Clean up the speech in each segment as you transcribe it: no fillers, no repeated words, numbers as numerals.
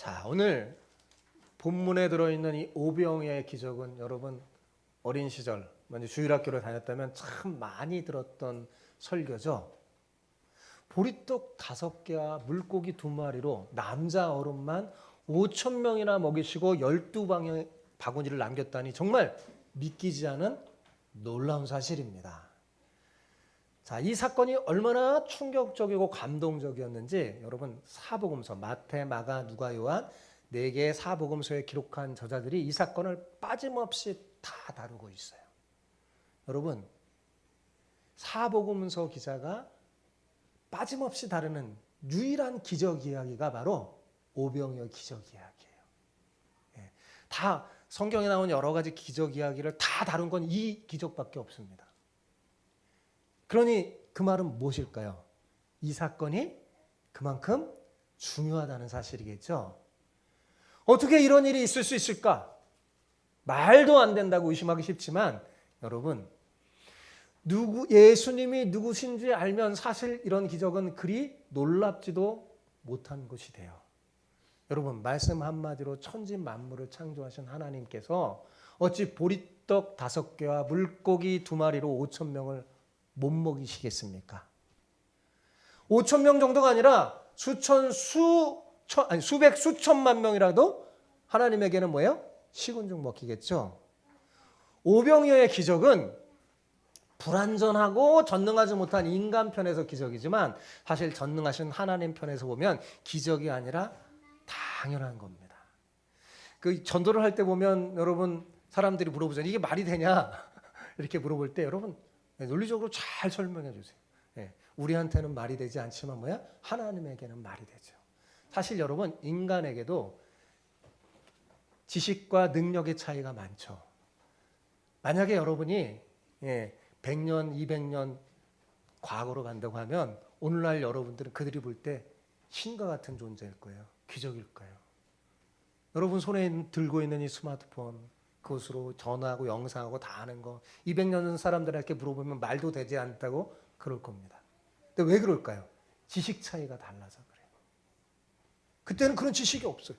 자, 오늘 본문에 들어있는 이 오병이어의 기적은 여러분 어린 시절 먼저 주일학교를 다녔다면 참 많이 들었던 설교죠. 보리떡 5개와 물고기 2마리로 남자 어른만 5천 명이나 먹이시고 12바구니를 남겼다니 정말 믿기지 않은 놀라운 사실입니다. 자, 이 사건이 얼마나 충격적이고 감동적이었는지 여러분 사복음서 마태, 마가, 누가, 요한 4개의 사복음서에 기록한 저자들이 이 사건을 빠짐없이 다 다루고 있어요. 여러분 사복음서 기자가 빠짐없이 다루는 유일한 기적 이야기가 바로 오병이어 기적 이야기예요. 다 성경에 나온 여러 가지 기적 이야기를 다 다룬 건 이 기적밖에 없습니다. 그러니 그 말은 무엇일까요? 이 사건이 그만큼 중요하다는 사실이겠죠. 어떻게 이런 일이 있을 수 있을까? 말도 안 된다고 의심하기 쉽지만 여러분 예수님이 누구신지 알면 사실 이런 기적은 그리 놀랍지도 못한 것이 돼요. 여러분 말씀 한마디로 천지 만물을 창조하신 하나님께서 어찌 보리떡 5개와 물고기 2마리로 5천 명을 못 먹이시겠습니까? 5천 명 정도가 아니라 수백 수천만 명이라도 하나님에게는 뭐예요? 식은 죽 먹히겠죠. 오병이어의 기적은 불완전하고 전능하지 못한 인간 편에서 기적이지만 사실 전능하신 하나님 편에서 보면 기적이 아니라 당연한 겁니다. 그 전도를 할 때 보면 여러분 사람들이 물어보잖아요. 이게 말이 되냐? 이렇게 물어볼 때 여러분 논리적으로 잘 설명해 주세요. 우리한테는 말이 되지 않지만 뭐야? 하나님에게는 말이 되죠. 사실 여러분 인간에게도 지식과 능력의 차이가 많죠. 만약에 여러분이 100년, 200년 과거로 간다고 하면 오늘날 여러분들은 그들이 볼 때 신과 같은 존재일 거예요. 기적일 거예요. 여러분 손에 들고 있는 이 스마트폰 그것으로 전화하고 영상하고 다 하는 거 200년 전 사람들에게 물어보면 말도 되지 않다고 그럴 겁니다. 근데 왜 그럴까요? 지식 차이가 달라서 그래요. 그때는 그런 지식이 없어요.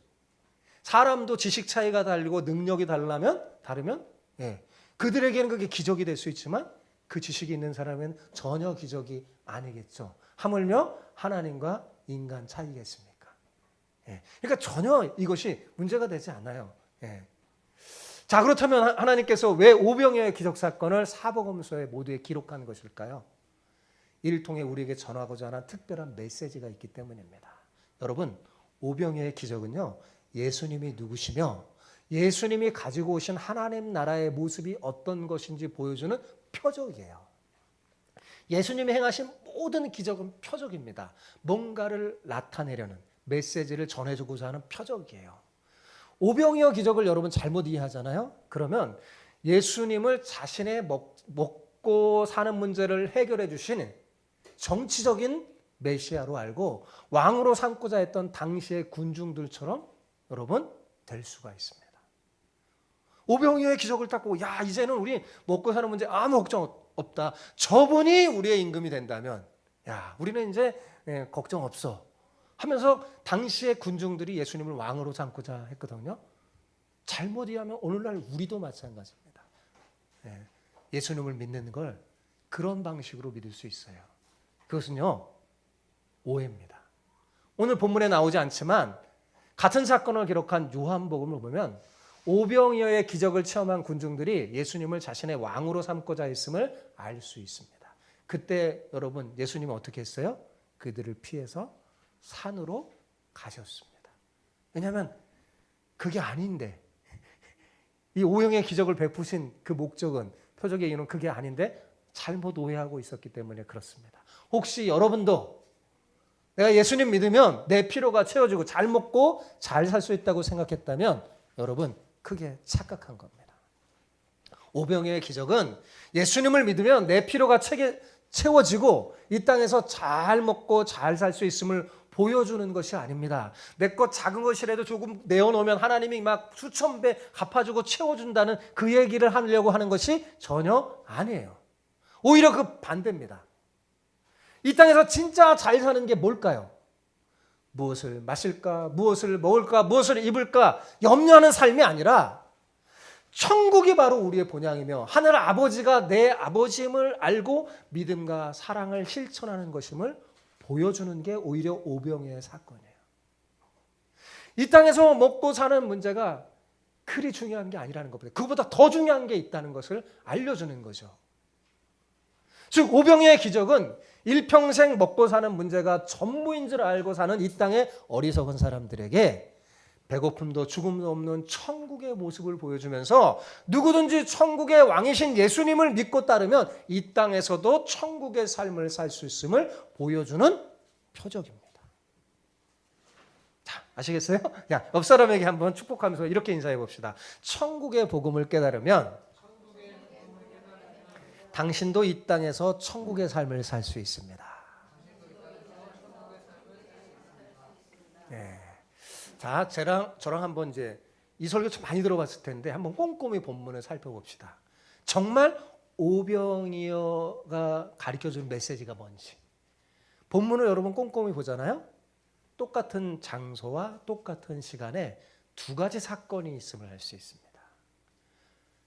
사람도 지식 차이가 다르고 능력이 다르면 그들에게는 그게 기적이 될 수 있지만 그 지식이 있는 사람은 전혀 기적이 아니겠죠. 하물며 하나님과 인간 차이겠습니까? 그러니까 전혀 이것이 문제가 되지 않아요. 자, 그렇다면 하나님께서 왜 오병이어의 기적 사건을 사복음서에 모두에 기록한 것일까요? 이를 통해 우리에게 전하고자 하는 특별한 메시지가 있기 때문입니다. 여러분, 오병이어의 기적은요, 예수님이 누구시며 예수님이 가지고 오신 하나님 나라의 모습이 어떤 것인지 보여주는 표적이에요. 예수님이 행하신 모든 기적은 표적입니다. 뭔가를 나타내려는 메시지를 전해주고자 하는 표적이에요. 오병이어 기적을 여러분 잘못 이해하잖아요. 그러면 예수님을 자신의 먹고 사는 문제를 해결해 주시는 정치적인 메시아로 알고 왕으로 삼고자 했던 당시의 군중들처럼 여러분 될 수가 있습니다. 오병이어의 기적을 딱 보고 야 이제는 우리 먹고 사는 문제 아무 걱정 없다. 저분이 우리의 임금이 된다면 야 우리는 이제 걱정 없어. 하면서 당시의 군중들이 예수님을 왕으로 삼고자 했거든요. 잘못 이해하면 오늘날 우리도 마찬가지입니다. 예수님을 믿는 걸 그런 방식으로 믿을 수 있어요. 그것은요 오해입니다. 오늘 본문에 나오지 않지만 같은 사건을 기록한 요한복음을 보면 오병이어의 기적을 체험한 군중들이 예수님을 자신의 왕으로 삼고자 했음을 알 수 있습니다. 그때 여러분 예수님은 어떻게 했어요? 그들을 피해서 산으로 가셨습니다. 왜냐하면 그게 아닌데 이 오병이어의 기적을 베푸신 그 목적은 표적의 이유는 그게 아닌데 잘못 오해하고 있었기 때문에 그렇습니다. 혹시 여러분도 내가 예수님 믿으면 내 필요가 채워지고 잘 먹고 잘 살 수 있다고 생각했다면 여러분 크게 착각한 겁니다. 오병이어의 기적은 예수님을 믿으면 내 필요가 채워지고 이 땅에서 잘 먹고 잘 살 수 있음을 보여주는 것이 아닙니다. 내 것 작은 것이라도 조금 내어놓으면 하나님이 막 수천 배 갚아주고 채워준다는 그 얘기를 하려고 하는 것이 전혀 아니에요. 오히려 그 반대입니다. 이 땅에서 진짜 잘 사는 게 뭘까요? 무엇을 마실까, 무엇을 먹을까, 무엇을 입을까 염려하는 삶이 아니라 천국이 바로 우리의 본향이며 하늘 아버지가 내 아버지임을 알고 믿음과 사랑을 실천하는 것임을 보여주는 게 오히려 오병이어의 사건이에요. 이 땅에서 먹고 사는 문제가 그리 중요한 게 아니라는 겁니다. 그보다 더 중요한 게 있다는 것을 알려주는 거죠. 즉 오병이어의 기적은 일평생 먹고 사는 문제가 전부인 줄 알고 사는 이 땅의 어리석은 사람들에게 배고픔도 죽음도 없는 천국의 모습을 보여주면서 누구든지 천국의 왕이신 예수님을 믿고 따르면 이 땅에서도 천국의 삶을 살 수 있음을 보여주는 표적입니다. 자, 아시겠어요? 야, 옆 사람에게 한번 축복하면서 이렇게 인사해 봅시다. 천국의 복음을 깨달으면 당신도 이 땅에서 천국의 삶을 살 수 있습니다. 네. 자, 저랑 한번 이제 이 설교 좀 많이 들어봤을 텐데 한번 꼼꼼히 본문을 살펴봅시다. 정말 오병이어가 가르쳐준 메시지가 뭔지. 본문을 여러분 꼼꼼히 보잖아요. 똑같은 장소와 똑같은 시간에 두 가지 사건이 있음을 알 수 있습니다.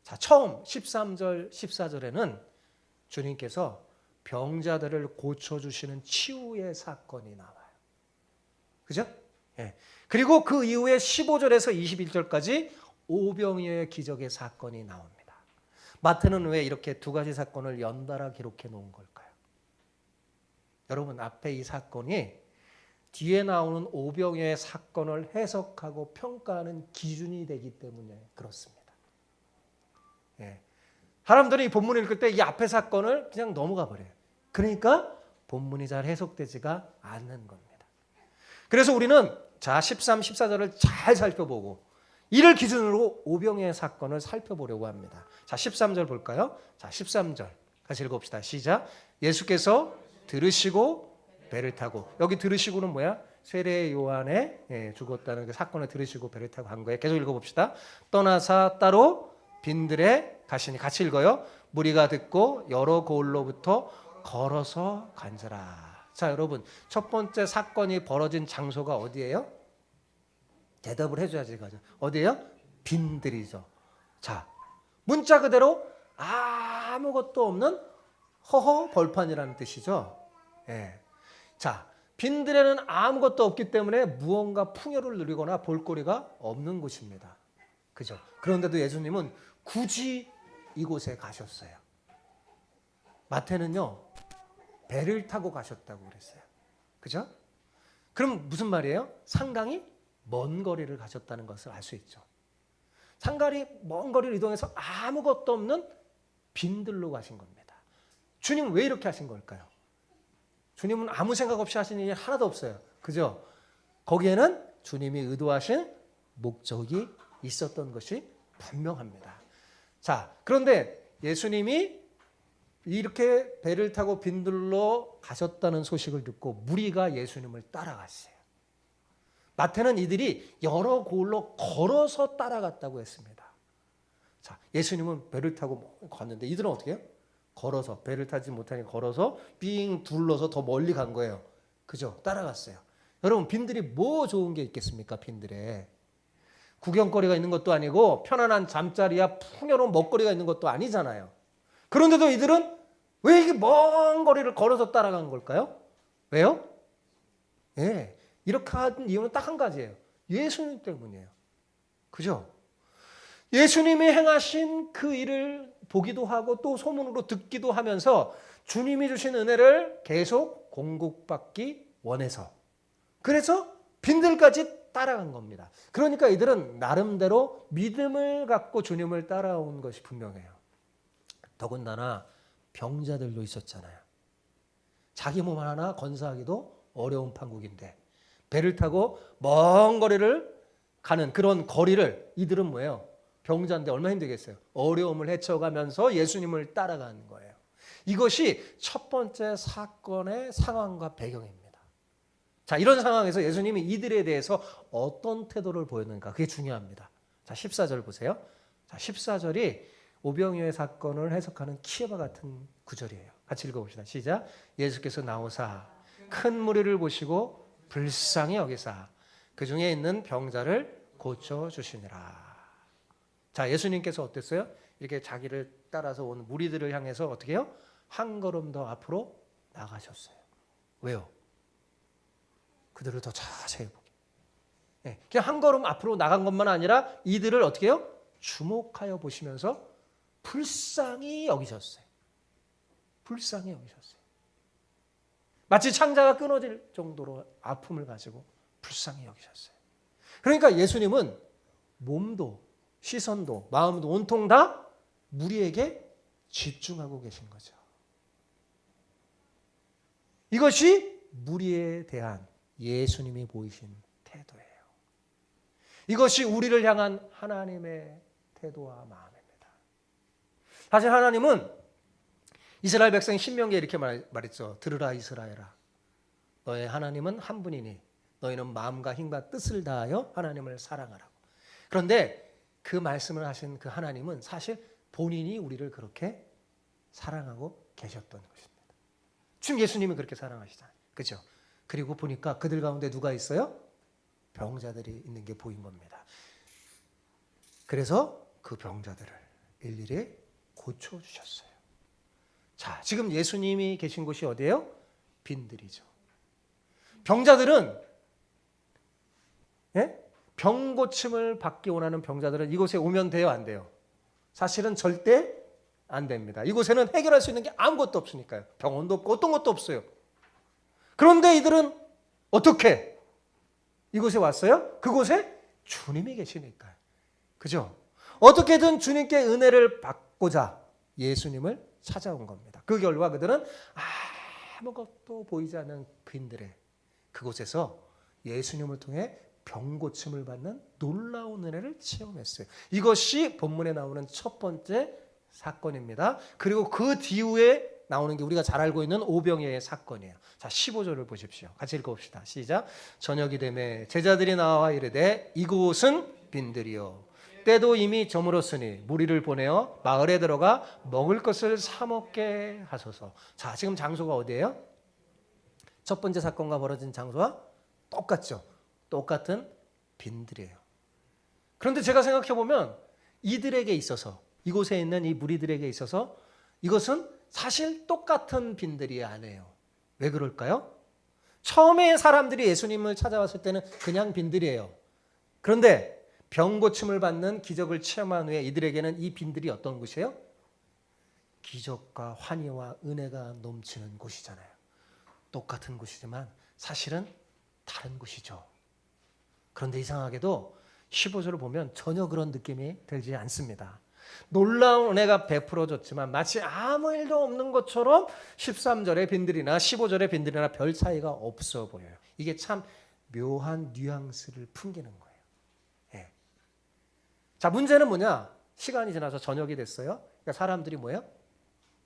자, 처음 13절, 14절에는 주님께서 병자들을 고쳐주시는 치유의 사건이 나와요. 그죠? 예. 그리고 그 이후에 15절에서 21절까지 오병이어의 기적의 사건이 나옵니다. 마태는 왜 이렇게 두 가지 사건을 연달아 기록해 놓은 걸까요? 여러분, 앞에 이 사건이 뒤에 나오는 오병이어의 사건을 해석하고 평가하는 기준이 되기 때문에 그렇습니다. 예. 사람들이 이 본문을 읽을 때 이 앞에 사건을 그냥 넘어가 버려요. 그러니까 본문이 잘 해석되지가 않는 겁니다. 그래서 우리는 자 13, 14절을 잘 살펴보고 이를 기준으로 오병이어의 사건을 살펴보려고 합니다. 자 13절 볼까요? 자 13절 같이 읽어봅시다. 시작. 예수께서 들으시고 배를 타고, 여기 들으시고는 뭐야? 세례 요한의 죽었다는 그 사건을 들으시고 배를 타고 간 거예요. 계속 읽어봅시다. 떠나사 따로 빈들에 가시니, 같이 읽어요. 무리가 듣고 여러 고을로부터 걸어서 간지라. 자, 여러분, 첫 번째 사건이 벌어진 장소가 어디예요? 대답을 해줘야지. 어디예요? 빈들이죠. 자, 문자 그대로 아무것도 없는 허허 벌판이라는 뜻이죠. 예. 자, 빈들에는 아무것도 없기 때문에 무언가 풍요를 누리거나 볼거리가 없는 곳입니다. 그죠? 그런데도 예수님은 굳이 이곳에 가셨어요. 마태는요, 배를 타고 가셨다고 그랬어요. 그죠? 그럼 무슨 말이에요? 상당히 먼 거리를 가셨다는 것을 알 수 있죠. 상당히 먼 거리를 이동해서 아무것도 없는 빈들로 가신 겁니다. 주님은 왜 이렇게 하신 걸까요? 주님은 아무 생각 없이 하신 일이 하나도 없어요. 그죠? 거기에는 주님이 의도하신 목적이 있었던 것이 분명합니다. 자, 그런데 예수님이 이렇게 배를 타고 빈들로 가셨다는 소식을 듣고 무리가 예수님을 따라갔어요. 마태는 이들이 여러 고을로 걸어서 따라갔다고 했습니다. 자, 예수님은 배를 타고 갔는데 이들은 어떻게 해요? 걸어서, 배를 타지 못하니 걸어서 삥 둘러서 더 멀리 간 거예요. 그죠? 따라갔어요. 여러분, 빈들이 뭐 좋은 게 있겠습니까? 빈들에 구경거리가 있는 것도 아니고 편안한 잠자리야 풍요로운 먹거리가 있는 것도 아니잖아요. 그런데도 이들은 왜 이게 먼 거리를 걸어서 따라간 걸까요? 왜요? 예, 이렇게 한 이유는 딱 한 가지예요. 예수님 때문이에요. 그죠? 예수님이 행하신 그 일을 보기도 하고 또 소문으로 듣기도 하면서 주님이 주신 은혜를 계속 공급받기 원해서, 그래서 빈들까지 따라간 겁니다. 그러니까 이들은 나름대로 믿음을 갖고 주님을 따라온 것이 분명해요. 더군다나 병자들도 있었잖아요. 자기 몸 하나 건사하기도 어려운 판국인데 배를 타고 먼 거리를 가는 그런 거리를 이들은 뭐예요? 병자인데 얼마나 힘들겠어요. 어려움을 헤쳐가면서 예수님을 따라가는 거예요. 이것이 첫 번째 사건의 상황과 배경입니다. 자, 이런 상황에서 예수님이 이들에 대해서 어떤 태도를 보였는가, 그게 중요합니다. 자, 14절 보세요. 자, 14절이 오병이어의 사건을 해석하는 키와 같은 구절이에요. 같이 읽어봅시다. 시작. 예수께서 나오사 큰 무리를 보시고 불쌍히 여기사 그 중에 있는 병자를 고쳐주시니라. 자, 예수님께서 어땠어요? 이렇게 자기를 따라서 온 무리들을 향해서 어떻게 해요? 한 걸음 더 앞으로 나가셨어요. 왜요? 그들을 더 자세히 보게. 네, 그냥 한 걸음 앞으로 나간 것만 아니라 이들을 어떻게 해요? 주목하여 보시면서 불쌍히 여기셨어요. 불쌍히 여기셨어요. 마치 창자가 끊어질 정도로 아픔을 가지고 불쌍히 여기셨어요. 그러니까 예수님은 몸도 시선도 마음도 온통 다 무리에게 집중하고 계신 거죠. 이것이 무리에 대한 예수님이 보이신 태도예요. 이것이 우리를 향한 하나님의 태도와 마음입니다. 사실 하나님은 이스라엘 백성 신명기에 이렇게 말했죠. 들으라 이스라엘아, 너의 하나님은 한 분이니 너희는 마음과 힘과 뜻을 다하여 하나님을 사랑하라고. 그런데 그 말씀을 하신 그 하나님은 사실 본인이 우리를 그렇게 사랑하고 계셨던 것입니다. 지금 예수님이 그렇게 사랑하시잖아요. 그렇죠? 그리고 보니까 그들 가운데 누가 있어요? 병자들이 있는 게 보인 겁니다. 그래서 그 병자들을 일일이 고쳐주셨어요. 자, 지금 예수님이 계신 곳이 어디예요? 빈들이죠. 병자들은, 예? 병 고침을 받기 원하는 병자들은 이곳에 오면 돼요, 안 돼요? 사실은 절대 안 됩니다. 이곳에는 해결할 수 있는 게 아무것도 없으니까요. 병원도 없고 어떤 것도 없어요. 그런데 이들은 어떻게 이곳에 왔어요? 그곳에 주님이 계시니까요. 그죠? 어떻게든 주님께 은혜를 받고자 예수님을 찾아온 겁니다. 그 결과 그들은 아무것도 보이지 않는 빈들의 그곳에서 예수님을 통해 병 고침을 받는 놀라운 은혜를 체험했어요. 이것이 본문에 나오는 첫 번째 사건입니다. 그리고 그 뒤에 나오는 게 우리가 잘 알고 있는 오병이어의 사건이에요. 자, 15절을 보십시오. 같이 읽어봅시다. 시작. 저녁이 되매 제자들이 나와 이르되 이곳은 빈들이요 때도 이미 저물었으니 무리를 보내어 마을에 들어가 먹을 것을 사 먹게 하소서. 자, 지금 장소가 어디예요? 첫 번째 사건과 벌어진 장소와 똑같죠. 똑같은 빈들이에요. 그런데 제가 생각해 보면 이들에게 있어서, 이곳에 있는 이 무리들에게 있어서 이것은 사실 똑같은 빈들이 아니에요. 왜 그럴까요? 처음에 사람들이 예수님을 찾아왔을 때는 그냥 빈들이에요. 그런데 병 고침을 받는 기적을 체험한 후에 이들에게는 이 빈들이 어떤 곳이에요? 기적과 환희와 은혜가 넘치는 곳이잖아요. 똑같은 곳이지만 사실은 다른 곳이죠. 그런데 이상하게도 15절을 보면 전혀 그런 느낌이 들지 않습니다. 놀라운 은혜가 베풀어졌지만 마치 아무 일도 없는 것처럼 13절의 빈들이나 15절의 빈들이나 별 차이가 없어 보여요. 이게 참 묘한 뉘앙스를 풍기는 거예요. 예. 자, 문제는 뭐냐? 시간이 지나서 저녁이 됐어요. 그러니까 사람들이 뭐예요?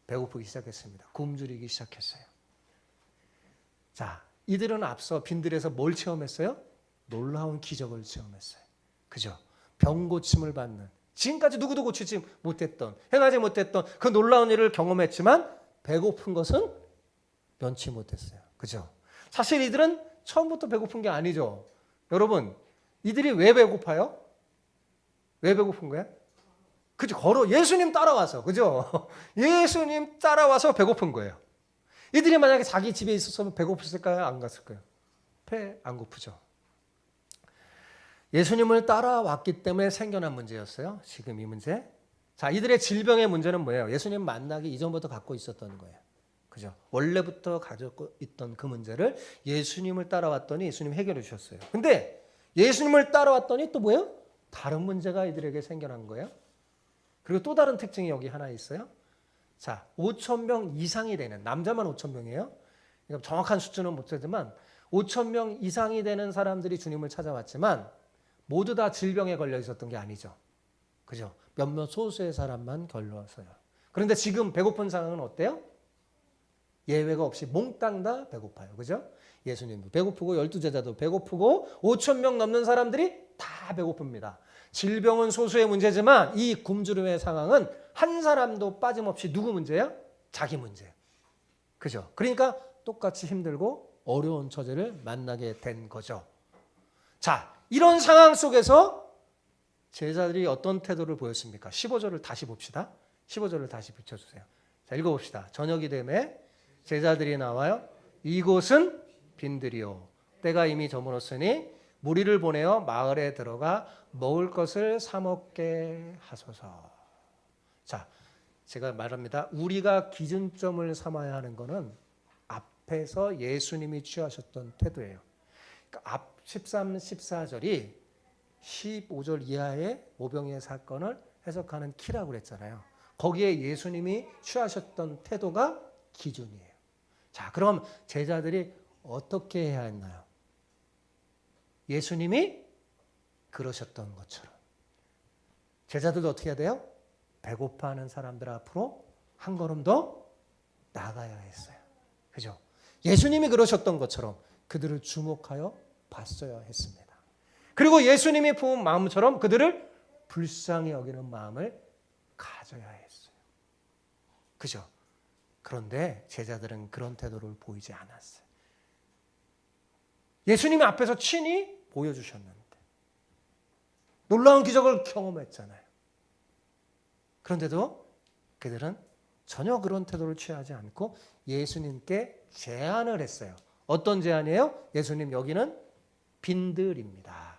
배고프기 시작했습니다. 굶주리기 시작했어요. 자, 이들은 앞서 빈들에서 뭘 체험했어요? 놀라운 기적을 체험했어요. 그죠? 병 고침을 받는, 지금까지 누구도 고치지 못했던, 행하지 못했던 그 놀라운 일을 경험했지만 배고픈 것은 면치 못했어요. 그죠? 사실 이들은 처음부터 배고픈 게 아니죠. 여러분, 이들이 왜 배고파요? 왜 배고픈 거야? 그죠? 예수님 따라와서, 그죠? 예수님 따라와서 배고픈 거예요. 이들이 만약에 자기 집에 있었으면 배고팠을까요? 안 갔을까요? 배 안 고프죠. 예수님을 따라왔기 때문에 생겨난 문제였어요. 지금 이 문제. 자, 이들의 질병의 문제는 뭐예요? 예수님 만나기 이전부터 갖고 있었던 거예요. 그죠? 원래부터 가지고 있던 그 문제를 예수님을 따라왔더니 예수님 해결해 주셨어요. 근데 예수님을 따라왔더니 또 뭐예요? 다른 문제가 이들에게 생겨난 거예요. 그리고 또 다른 특징이 여기 하나 있어요. 자, 5,000명 이상이 되는, 남자만 5,000명이에요. 그러니까 정확한 수치는 못 되지만 5,000명 이상이 되는 사람들이 주님을 찾아왔지만 모두 다 질병에 걸려 있었던 게 아니죠. 그죠? 몇몇 소수의 사람만 걸려서요. 그런데 지금 배고픈 상황은 어때요? 예외가 없이 몽땅 다 배고파요. 그죠? 예수님도 배고프고 12제자도 배고프고 5,000명 넘는 사람들이 다 배고픕니다. 질병은 소수의 문제지만 이 굶주림의 상황은 한 사람도 빠짐없이 누구 문제예요? 자기 문제예요. 그죠? 그러니까 똑같이 힘들고 어려운 처지를 만나게 된 거죠. 자, 이런 상황 속에서 제자들이 어떤 태도를 보였습니까? 15절을 다시 봅시다. 15절을 다시 비춰주세요. 자, 읽어봅시다. 저녁이 되매 제자들이 나와요. 이곳은 빈들이요 때가 이미 저물었으니 무리를 보내어 마을에 들어가 먹을 것을 사 먹게 하소서. 자, 제가 말합니다. 우리가 기준점을 삼아야 하는 것은 앞에서 예수님이 취하셨던 태도예요. 그러니까 앞 13, 14절이 15절 이하의 오병이의 사건을 해석하는 키라고 그랬잖아요. 거기에 예수님이 취하셨던 태도가 기준이에요. 자, 그럼 제자들이 어떻게 해야 했나요? 예수님이 그러셨던 것처럼 제자들도 어떻게 해야 돼요? 배고파하는 사람들 앞으로 한 걸음 더 나가야 했어요. 그죠? 예수님이 그러셨던 것처럼 그들을 주목하여 봤어야 했습니다. 그리고 예수님이 품은 마음처럼 그들을 불쌍히 여기는 마음을 가져야 했어요. 그죠? 그런데 제자들은 그런 태도를 보이지 않았어요. 예수님이 앞에서 친히 보여주셨는데 놀라운 기적을 경험했잖아요. 그런데도 그들은 전혀 그런 태도를 취하지 않고 예수님께 제안을 했어요. 어떤 제안이에요? 예수님, 여기는 빈들입니다.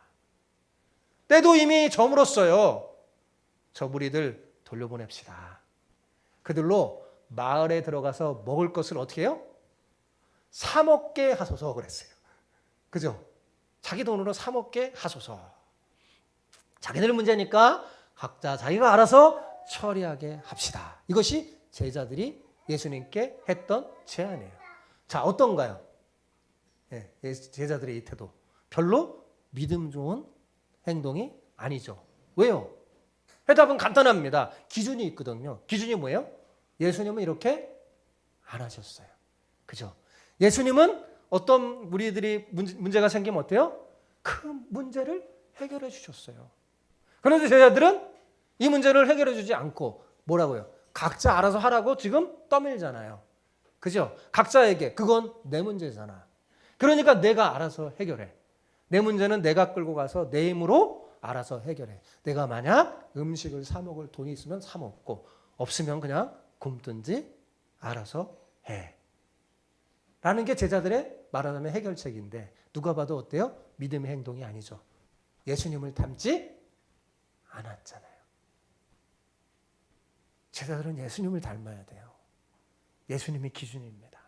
때도 이미 저물었어요. 저 무리들 돌려보냅시다. 그들로 마을에 들어가서 먹을 것을 어떻게 해요? 사 먹게 하소서 그랬어요. 그죠? 자기 돈으로 사 먹게 하소서. 자기들 문제니까 각자 자기가 알아서 처리하게 합시다. 이것이 제자들이 예수님께 했던 제안이에요. 자, 어떤가요? 제자들의 이 태도. 별로 믿음 좋은 행동이 아니죠. 왜요? 해답은 간단합니다. 기준이 있거든요. 기준이 뭐예요? 예수님은 이렇게 안 하셨어요. 그죠? 예수님은 어떤 무리들이 문제가 생기면 어때요? 그 문제를 해결해 주셨어요. 그런데 제자들은 이 문제를 해결해 주지 않고 뭐라고요? 각자 알아서 하라고 지금 떠밀잖아요. 그죠? 각자에게 그건 내 문제잖아. 그러니까 내가 알아서 해결해. 내 문제는 내가 끌고 가서 내 힘으로 알아서 해결해. 내가 만약 음식을 사 먹을 돈이 있으면 사 먹고 없으면 그냥 굶든지 알아서 해. 라는 게 제자들의 말하자면 해결책인데 누가 봐도 어때요? 믿음의 행동이 아니죠. 예수님을 닮지 않았잖아요. 제자들은 예수님을 닮아야 돼요. 예수님이 기준입니다.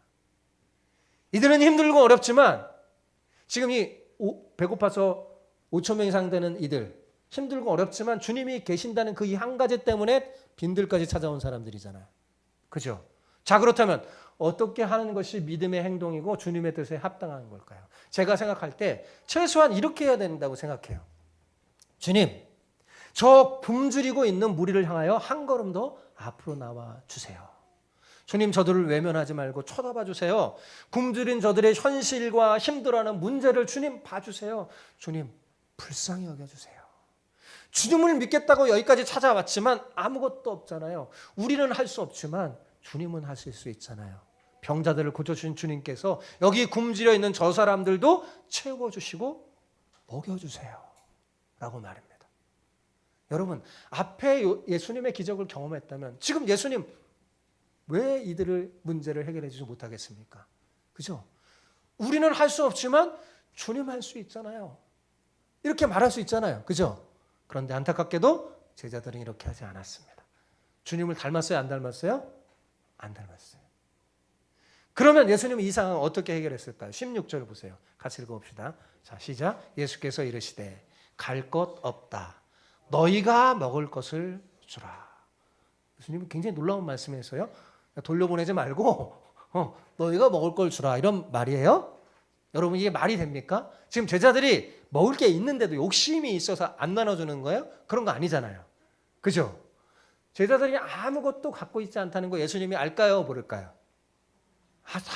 이들은 힘들고 어렵지만 지금 이 배고파서 5천 명 이상 되는 이들 힘들고 어렵지만 주님이 계신다는 그 이 한 가지 때문에 빈들까지 찾아온 사람들이잖아요. 그죠? 자, 그렇다면 어떻게 하는 것이 믿음의 행동이고 주님의 뜻에 합당한 걸까요? 제가 생각할 때 최소한 이렇게 해야 된다고 생각해요. 주님, 저 굶주리고 있는 무리를 향하여 한 걸음 더 앞으로 나와 주세요. 주님, 저들을 외면하지 말고 쳐다봐 주세요. 굶주린 저들의 현실과 힘들어하는 문제를 주님 봐주세요. 주님, 불쌍히 여겨주세요. 주님을 믿겠다고 여기까지 찾아왔지만 아무것도 없잖아요. 우리는 할 수 없지만 주님은 하실 수 있잖아요. 병자들을 고쳐주신 주님께서 여기 굶주려 있는 저 사람들도 채워주시고 먹여주세요. 라고 말합니다. 여러분, 앞에 예수님의 기적을 경험했다면 지금 예수님 왜 이들의 문제를 해결해 주지 못하겠습니까? 그죠? 우리는 할 수 없지만 주님 할 수 있잖아요. 이렇게 말할 수 있잖아요. 그죠? 그런데 안타깝게도 제자들은 이렇게 하지 않았습니다. 주님을 닮았어요? 안 닮았어요? 안 닮았어요. 그러면 예수님은 이 상황을 어떻게 해결했을까요? 16절 보세요. 같이 읽어봅시다. 자, 시작. 예수께서 이르시되 갈 것 없다. 너희가 먹을 것을 주라. 예수님은 굉장히 놀라운 말씀이었어요. 돌려보내지 말고 너희가 먹을 걸 주라. 이런 말이에요. 여러분, 이게 말이 됩니까? 지금 제자들이 먹을 게 있는데도 욕심이 있어서 안 나눠주는 거예요? 그런 거 아니잖아요. 그죠? 제자들이 아무것도 갖고 있지 않다는 거 예수님이 알까요? 모를까요?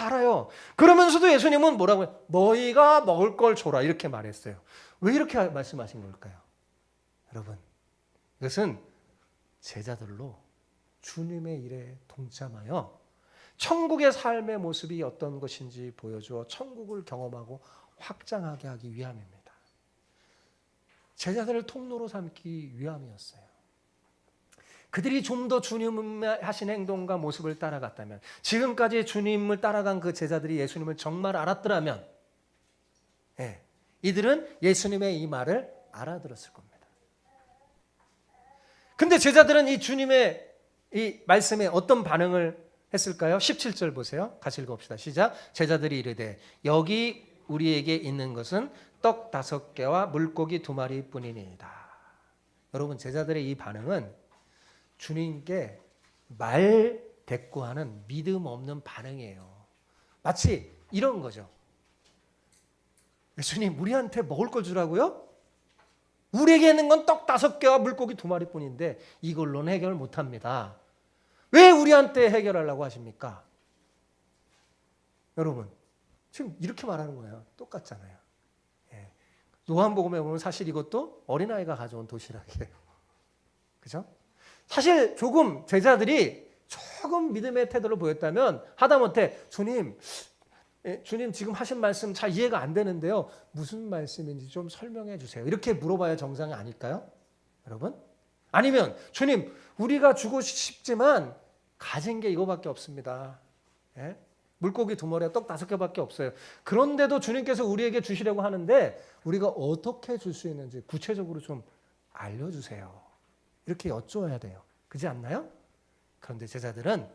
알아요. 그러면서도 예수님은 뭐라고 해요? 너희가 먹을 걸 줘라. 이렇게 말했어요. 왜 이렇게 말씀하신 걸까요? 여러분, 이것은 제자들로 주님의 일에 동참하여 천국의 삶의 모습이 어떤 것인지 보여주어 천국을 경험하고 확장하게 하기 위함입니다. 제자들을 통로로 삼기 위함이었어요. 그들이 좀 더 주님 하신 행동과 모습을 따라갔다면, 지금까지 주님을 따라간 그 제자들이 예수님을 정말 알았더라면, 이들은 예수님의 이 말을 알아들었을 겁니다. 근데 제자들은 이 주님의 이 말씀에 어떤 반응을 했을까요? 17절 보세요. 같이 읽어봅시다. 시작. 제자들이 이르되 여기 우리에게 있는 것은 떡 5개와 물고기 2마리 뿐이니이다. 여러분, 제자들의 이 반응은 주님께 말 대꾸하는 믿음 없는 반응이에요. 마치 이런 거죠. 예수님, 우리한테 먹을 걸 주라고요? 우리에게 있는 건 떡 5개와 물고기 2마리 뿐인데 이걸로는 해결 못합니다. 왜 우리한테 해결하려고 하십니까? 여러분, 지금 이렇게 말하는 거예요. 똑같잖아요. 요한복음에 보면 사실 이것도 어린아이가 가져온 도시락이에요. 그죠? 사실 조금 제자들이 조금 믿음의 태도를 보였다면 하다못해 주님 지금 하신 말씀 잘 이해가 안 되는데요. 무슨 말씀인지 좀 설명해 주세요. 이렇게 물어봐야 정상이 아닐까요? 여러분? 아니면 주님, 우리가 주고 싶지만 가진 게 이거밖에 없습니다. 물고기 2마리와 떡 5개밖에 없어요. 그런데도 주님께서 우리에게 주시려고 하는데 우리가 어떻게 줄 수 있는지 구체적으로 좀 알려주세요. 이렇게 여쭤야 돼요. 그렇지 않나요? 그런데 제자들은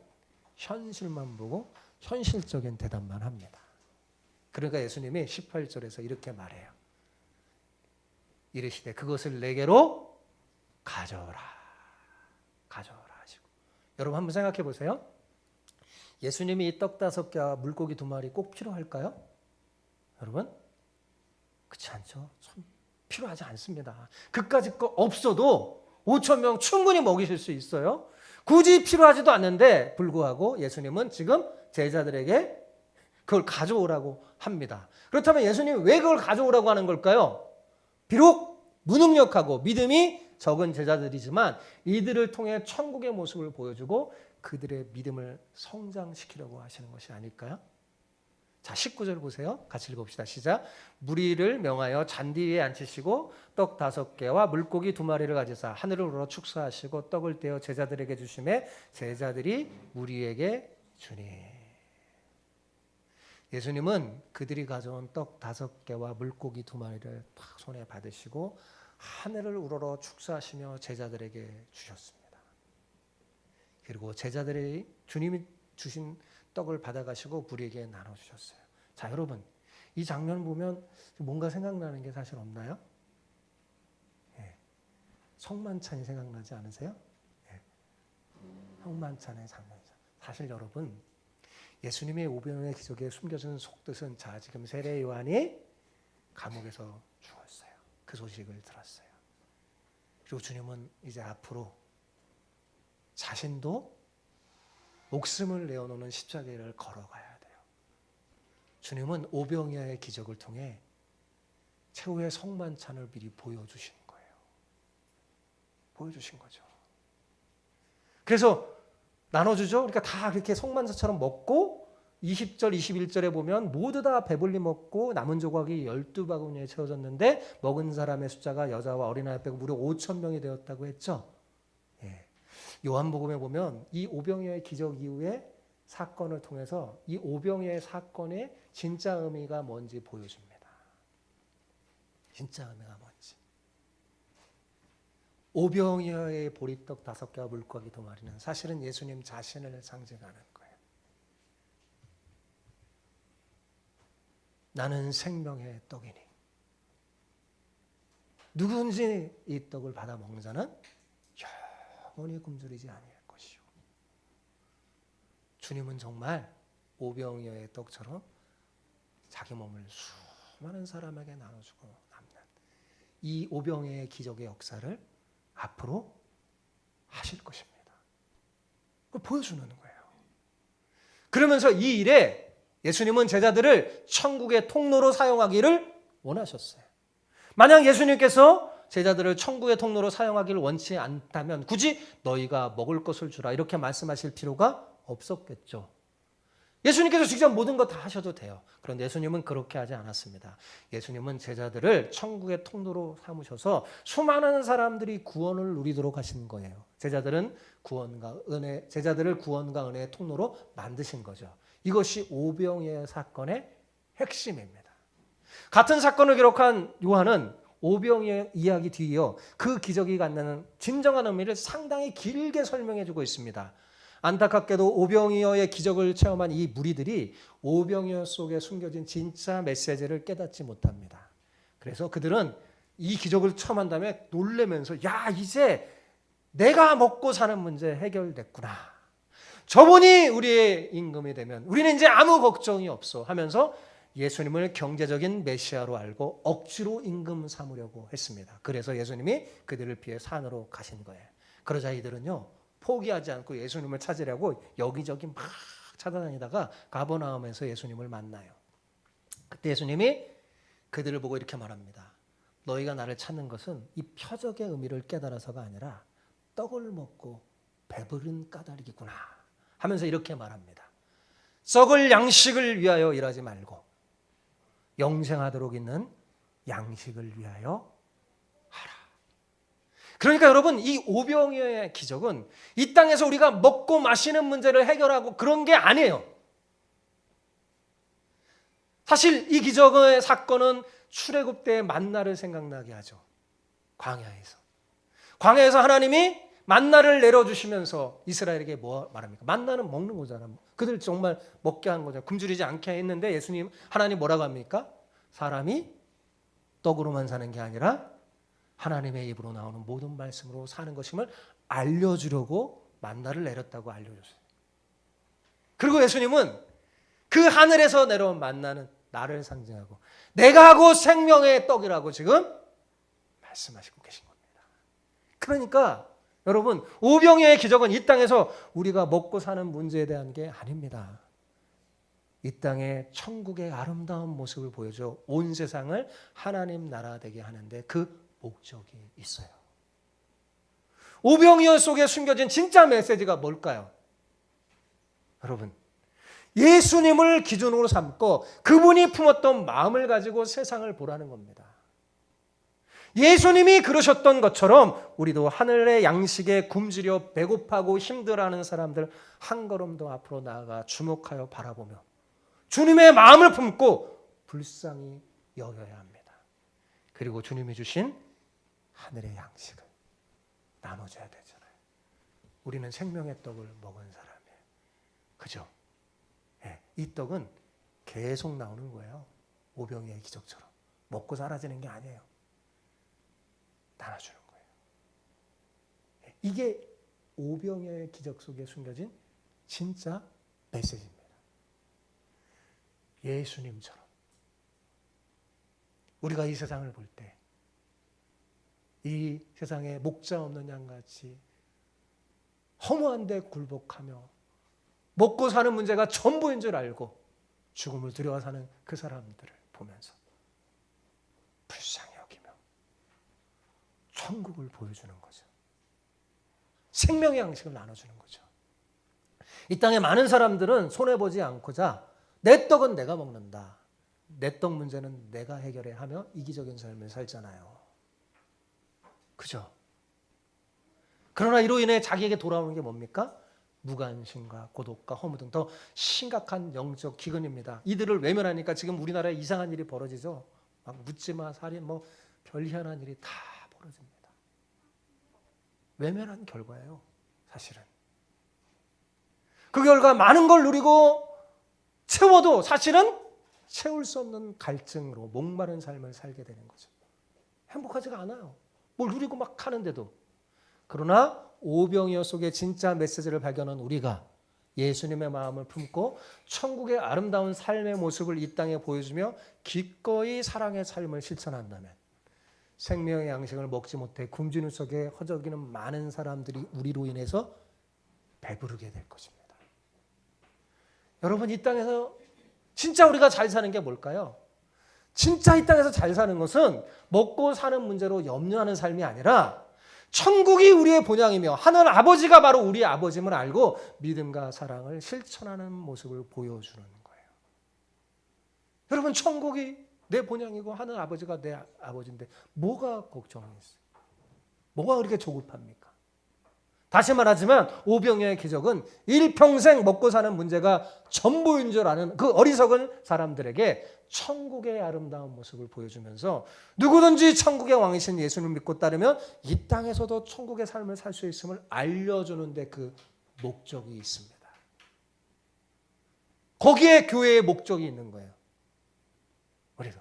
현실만 보고 현실적인 대답만 합니다. 그러니까 예수님이 18절에서 이렇게 말해요. 이르시되 그것을 내게로 가져오라. 가져오라 하시고. 여러분 한번 생각해 보세요. 예수님이 이 떡 5개와 물고기 2마리 꼭 필요할까요? 여러분? 그렇지 않죠. 참 필요하지 않습니다. 그까짓 거 없어도 5,000명 충분히 먹이실 수 있어요. 굳이 필요하지도 않는데 불구하고 예수님은 지금 제자들에게 그걸 가져오라고 합니다. 그렇다면 예수님이 왜 그걸 가져오라고 하는 걸까요? 비록 무능력하고 믿음이 적은 제자들이지만 이들을 통해 천국의 모습을 보여주고 그들의 믿음을 성장시키려고 하시는 것이 아닐까요? 자, 19절 보세요. 같이 읽어봅시다. 시작. 무리를 명하여 잔디 위에 앉히시고 떡 5개와 물고기 2마리를 가지사 하늘을 우러 축사하시고 떡을 떼어 제자들에게 주시매 제자들이 무리에게 주니. 예수님은 그들이 가져온 떡 5개와 물고기 2마리를 탁 손에 받으시고 하늘을 우러러 축사하시며 제자들에게 주셨습니다. 그리고 제자들이 주님이 주신 떡을 받아가시고 무리에게 나눠주셨어요. 자, 여러분, 이 장면 보면 뭔가 생각나는 게 사실 없나요? 성만찬이 생각나지 않으세요? 성만찬의 장면이죠. 사실 여러분, 예수님의 오병이어의 기적에 숨겨진 속뜻은 자, 지금 세례 요한이 감옥에서 죽었어요. 그 소식을 들었어요. 그리고 주님은 이제 앞으로 자신도 목숨을 내어놓는 십자가를 걸어가야 돼요. 주님은 오병이어의 기적을 통해 최후의 성만찬을 미리 보여주신 거예요. 보여주신 거죠. 그래서 나눠주죠. 그러니까 다 그렇게 성만찬처럼 먹고 20절, 21절에 보면 모두 다 배불리 먹고 남은 조각이 12바구니에 채워졌는데 먹은 사람의 숫자가 여자와 어린아이 빼고 무려 5,000명이 되었다고 했죠. 요한복음에 보면 이 오병이어의 기적 이후에 사건을 통해서 이 오병이어의 사건의 진짜 의미가 뭔지 보여줍니다. 진짜 의미가 뭔지. 오병이어의 보리떡 5개와 물고기 2마리는 사실은 예수님 자신을 상징하는 거예요. 나는 생명의 떡이니 누구든지 이 떡을 받아 먹는 자는 영원히 굶주리지 아니할 것이요. 주님은 정말 오병이어의 떡처럼 자기 몸을 수많은 사람에게 나눠주고 남는 이 오병이어의 기적의 역사를 앞으로 하실 것입니다. 그걸 보여주는 거예요. 그러면서 이 일에 예수님은 제자들을 천국의 통로로 사용하기를 원하셨어요. 만약 예수님께서 제자들을 천국의 통로로 사용하기를 원치 않다면 굳이 너희가 먹을 것을 주라 이렇게 말씀하실 필요가 없었겠죠. 예수님께서 직접 모든 것 다 하셔도 돼요. 그런데 예수님은 그렇게 하지 않았습니다. 예수님은 제자들을 천국의 통로로 삼으셔서 수많은 사람들이 구원을 누리도록 하신 거예요. 제자들을 구원과 은혜의 통로로 만드신 거죠. 이것이 오병이어 사건의 핵심입니다. 같은 사건을 기록한 요한은 오병이어 이야기 뒤이어 그 기적이 갖는 진정한 의미를 상당히 길게 설명해 주고 있습니다. 안타깝게도 오병이어의 기적을 체험한 이 무리들이 오병이어 속에 숨겨진 진짜 메시지를 깨닫지 못합니다. 그래서 그들은 이 기적을 체험한 다음에 놀라면서 야, 이제 내가 먹고 사는 문제 해결됐구나. 저분이 우리의 임금이 되면 우리는 이제 아무 걱정이 없어 하면서 예수님을 경제적인 메시아로 알고 억지로 임금 삼으려고 했습니다. 그래서 예수님이 그들을 피해 산으로 가신 거예요. 그러자 이들은요, 포기하지 않고 예수님을 찾으려고 여기저기 막 찾아다니다가 가버나움에서 예수님을 만나요. 그때 예수님이 그들을 보고 이렇게 말합니다. 너희가 나를 찾는 것은 이 표적의 의미를 깨달아서가 아니라 떡을 먹고 배부른 까닭이구나 하면서 이렇게 말합니다. 썩을 양식을 위하여 일하지 말고 영생하도록 있는 양식을 위하여 하라. 그러니까 여러분, 이 오병이어의 기적은 이 땅에서 우리가 먹고 마시는 문제를 해결하고 그런 게 아니에요. 사실 이 기적의 사건은 출애굽 때의 만나를 생각나게 하죠. 광야에서 하나님이 만나를 내려주시면서 이스라엘에게 뭐 말합니까? 만나는 먹는 거잖아요. 그들 정말 먹게 한 거잖아요. 굶주리지 않게 했는데 하나님 뭐라고 합니까? 사람이 떡으로만 사는 게 아니라 하나님의 입으로 나오는 모든 말씀으로 사는 것임을 알려주려고 만나를 내렸다고 알려줬어요. 그리고 예수님은 그 하늘에서 내려온 만나는 나를 상징하고 내가 하고 생명의 떡이라고 지금 말씀하시고 계신 겁니다. 그러니까 여러분, 오병이어의 기적은 이 땅에서 우리가 먹고 사는 문제에 대한 게 아닙니다. 이 땅에 천국의 아름다운 모습을 보여줘 온 세상을 하나님 나라 되게 하는데 그 목적이 있어요. 오병이어 속에 숨겨진 진짜 메시지가 뭘까요? 여러분, 예수님을 기준으로 삼고 그분이 품었던 마음을 가지고 세상을 보라는 겁니다. 예수님이 그러셨던 것처럼 우리도 하늘의 양식에 굶주려 배고파하고 힘들어하는 사람들 한 걸음 더 앞으로 나아가 주목하여 바라보며 주님의 마음을 품고 불쌍히 여겨야 합니다. 그리고 주님이 주신 하늘의 양식을 나눠줘야 되잖아요. 우리는 생명의 떡을 먹은 사람이에요. 그죠? 네, 이 떡은 계속 나오는 거예요. 오병이어의 기적처럼. 먹고 사라지는 게 아니에요. 나눠주는 거예요. 이게 오병이어의 기적 속에 숨겨진 진짜 메시지입니다. 예수님처럼 우리가 이 세상을 볼 때 이 세상에 목자 없는 양같이 허무한데 굴복하며 먹고 사는 문제가 전부인 줄 알고 죽음을 두려워 사는 그 사람들을 보면서 불쌍히 여기며 천국을 보여주는 거죠. 생명의 양식을 나눠주는 거죠. 이 땅에 많은 사람들은 손해보지 않고자 내 떡은 내가 먹는다. 내 떡 문제는 내가 해결해 하며 이기적인 삶을 살잖아요. 그죠? 그러나 이로 인해 자기에게 돌아오는 게 뭡니까? 무관심과 고독과 허무 등 더 심각한 영적 기근입니다. 이들을 외면하니까 지금 우리나라에 이상한 일이 벌어지죠. 막 묻지마, 살인, 별 희한한 일이 다 벌어집니다. 외면한 결과예요, 사실은. 그 결과 많은 걸 누리고 채워도 사실은 채울 수 없는 갈증으로 목마른 삶을 살게 되는 거죠. 행복하지가 않아요. 뭘 누리고 막 하는데도. 그러나 오병이어 속에 진짜 메시지를 발견한 우리가 예수님의 마음을 품고 천국의 아름다운 삶의 모습을 이 땅에 보여주며 기꺼이 사랑의 삶을 실천한다면 생명의 양식을 먹지 못해 굶주림 속에 허덕이는 많은 사람들이 우리로 인해서 배부르게 될 것입니다. 여러분, 이 땅에서 진짜 우리가 잘 사는 게 뭘까요? 진짜 이 땅에서 잘 사는 것은 먹고 사는 문제로 염려하는 삶이 아니라 천국이 우리의 본향이며 하늘 아버지가 바로 우리의 아버지임을 알고 믿음과 사랑을 실천하는 모습을 보여주는 거예요. 여러분, 천국이 내 본향이고 하늘 아버지가 내 아버지인데 뭐가 걱정하겠어요? 뭐가 그렇게 조급합니까? 다시 말하지만 오병이어의 기적은 일평생 먹고 사는 문제가 전부인 줄 아는 그 어리석은 사람들에게 천국의 아름다운 모습을 보여주면서 누구든지 천국의 왕이신 예수님을 믿고 따르면 이 땅에서도 천국의 삶을 살 수 있음을 알려주는 데 그 목적이 있습니다. 거기에 교회의 목적이 있는 거예요. 우리도.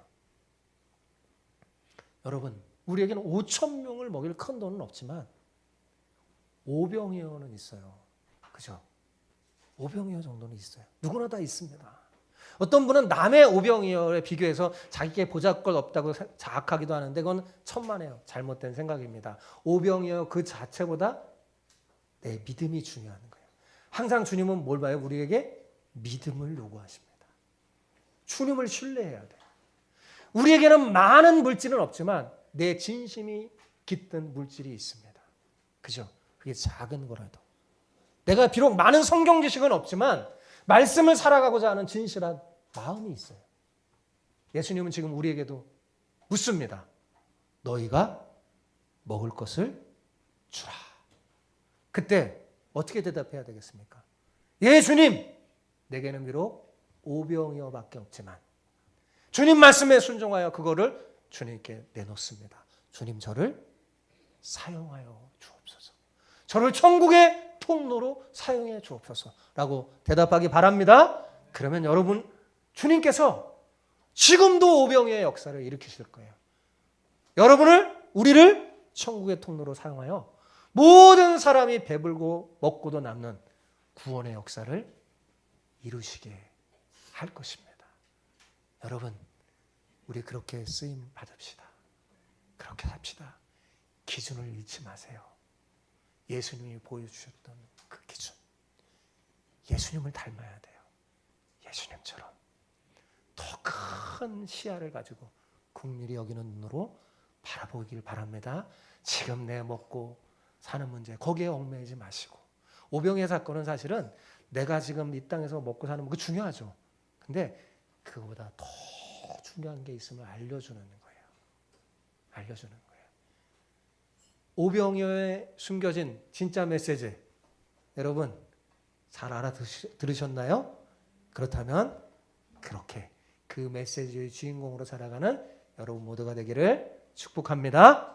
여러분, 우리에게는 5천 명을 먹일 큰 돈은 없지만 오병이어는 있어요. 그죠? 오병이어 정도는 있어요. 누구나 다 있습니다. 어떤 분은 남의 오병이어에 비교해서 자기에게 보잘것 없다고 자학하기도 하는데 그건 천만에요. 잘못된 생각입니다. 오병이어 그 자체보다 내 믿음이 중요한 거예요. 항상 주님은 뭘 봐요? 우리에게 믿음을 요구하십니다. 주님을 신뢰해야 돼요. 우리에게는 많은 물질은 없지만 내 진심이 깃든 물질이 있습니다. 그죠? 그게 작은 거라도. 내가 비록 많은 성경 지식은 없지만 말씀을 살아가고자 하는 진실한 마음이 있어요. 예수님은 지금 우리에게도 묻습니다. 너희가 먹을 것을 주라. 그때 어떻게 대답해야 되겠습니까? 예, 주님. 내게는 비록 오병이어밖에 없지만 주님 말씀에 순종하여 그거를 주님께 내놓습니다. 주님, 저를 사용하여 주옵소서. 저를 천국의 통로로 사용해 주옵소서라고 대답하기 바랍니다. 그러면 여러분, 주님께서 지금도 오병이어의 역사를 일으키실 거예요. 우리를 천국의 통로로 사용하여 모든 사람이 배불고 먹고도 남는 구원의 역사를 이루시게 할 것입니다. 여러분, 우리 그렇게 쓰임 받읍시다. 그렇게 삽시다. 기준을 잃지 마세요. 예수님이 보여주셨던 그 기준. 예수님을 닮아야 돼요. 예수님처럼 더 큰 시야를 가지고 긍휼히 여기는 눈으로 바라보길 바랍니다. 지금 내 먹고 사는 문제, 거기에 얽매이지 마시고. 오병이어 사건은 사실은 내가 지금 이 땅에서 먹고 사는 거 중요하죠. 근데 그거보다 더 중요한 게 있음을 알려주는 거예요. 알려주는 거예요. 오병이어에 숨겨진 진짜 메시지, 여러분 잘 알아들으셨나요? 그렇다면 그렇게 그 메시지의 주인공으로 살아가는 여러분 모두가 되기를 축복합니다.